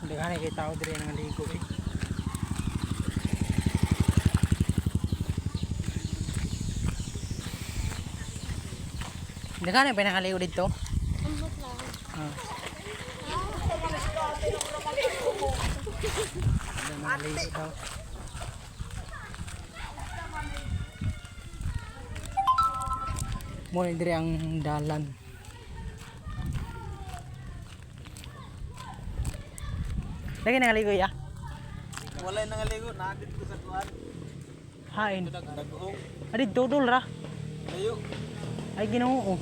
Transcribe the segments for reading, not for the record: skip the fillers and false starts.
Daghan kay tao dire nang ligo eh. Daghan pa nang ligo dito. Ambot lang. Ah. Daghan ligo daw. Mo dire ang dalan. Lagi nangaligo ya? Walay nangaligo na dito sa kuan. Hain. Dagong Adi dodol ra. layo. Ay Ginoo.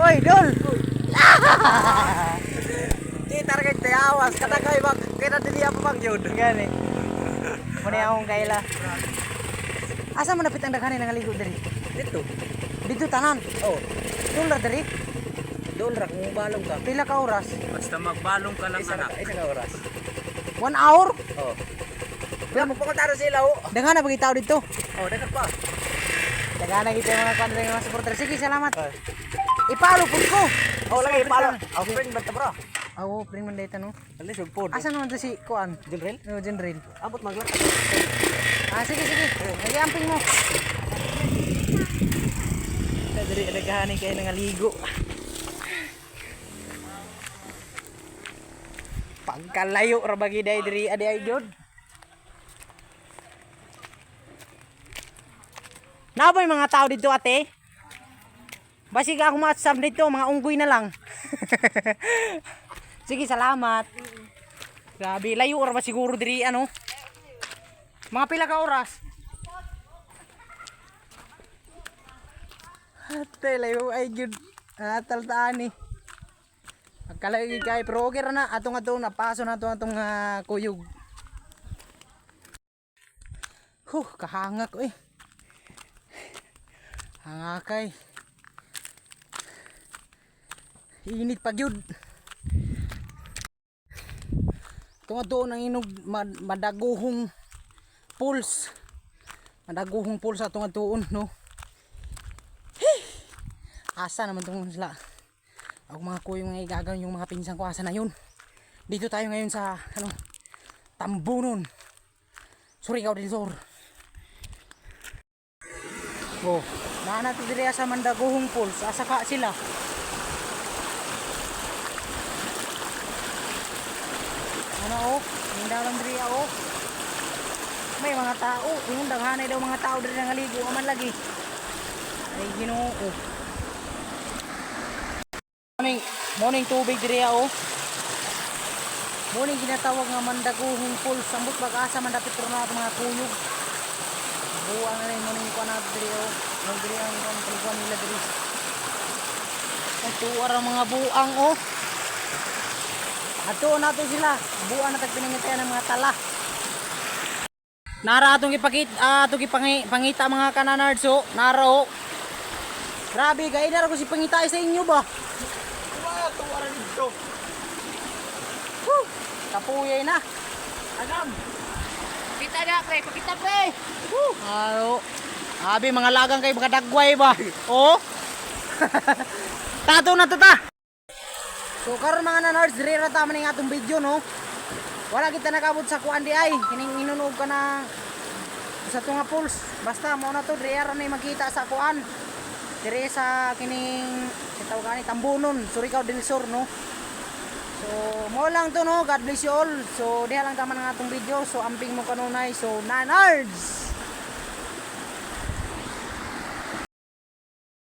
Hoy, dol. Di target tay awas kada kay bag kaya dili apa bag yun. Gani. Muna akong kaila. Asa man napit ang daghan nangaligo diri? Dito. Dito tanan. Oh, Dol ra diri. doon ra kung balong ka. Pila ka oras? Basta magbalong ka lang anak. Isa ka oras. 1 hour? Oh. Wala mo pangutaro sila oh. Daghan na bagitaw dito. Oh, dagat pa. Daghan na kita mga kwan ng mga supporter. Sige, salamat. Ipalo pud ko. Oh, lagi pala. Oh, friend basta bro. Oo, pring man dayta no. Dali sugpod. Asa naman to si kuan? General? No, General. Abot maglakad. Ah, sige, sige. Lagi amping mo. Diri naghahaning kayo ng aligo. Pagkalayo ra bagi day diri adi ay jud. Naboy mga tao dito ate. Basig ako matsam dito, mga unggoy na lang. Sige, salamat. Grabe, layo ra ba siguro diri ano? Mga pila ka oras? Ate, layo ay jud. Taltaan ni. Pagkalagi kay pero okay ra na atong napaso na atong kuyog. Kahanga ko eh. Hanga kay. Init pa gyud. Tunga nang inog madaguhong pulse. Madaguhong pulse atong tuon no. Asa naman tong sila. Ako mga kuya mga igagawin yung mga pinsan ko asa na yun. Dito tayo ngayon sa ano Tambunon. Surigao del Sur. Oh, na natin diri sa Mandaguhong Falls. Asa ka sila? Ano oh? Yung dalang diri oh. May mga tao, yung daghanay daw mga tao diri nangaligo aman lagi. Ay Ginoo. Morning tubig diri oh. Morning ginatawag nga Mandaguhong Falls. Ambot bag-asa man dapit ro na mga kuyog. Buang na rin morning ko na diri oh. Nang diri ang kaliguan nila diri. Ito ara mga buang oh. Ato nato sila. Buang na tagpinangitayan ng mga tala. Nara atong ipakita, atong ipangita mga kananards oh. Nara oh. Grabe, gaya na ko si pangita sa inyo ba? Tuwara dito. Kapuyay na. Agam. Kita na pre, pakita pre. Aro. Abi mga lagang kay mga dagway ba? Oh. Tato na to ta. So karon mga nanards, dire ra ta man ning atong video no. Wala kita nakabot sa kuan di ay. Kining inunog ka na sa tunga pulse. Basta mo na to dire ra na makita sa kuan. Dire sa kining tawag ni Tambunon, Surigao del Sur no. So mo lang to no. God bless you all. So diha lang taman ang atong video. So amping mo kanunay. So nanards.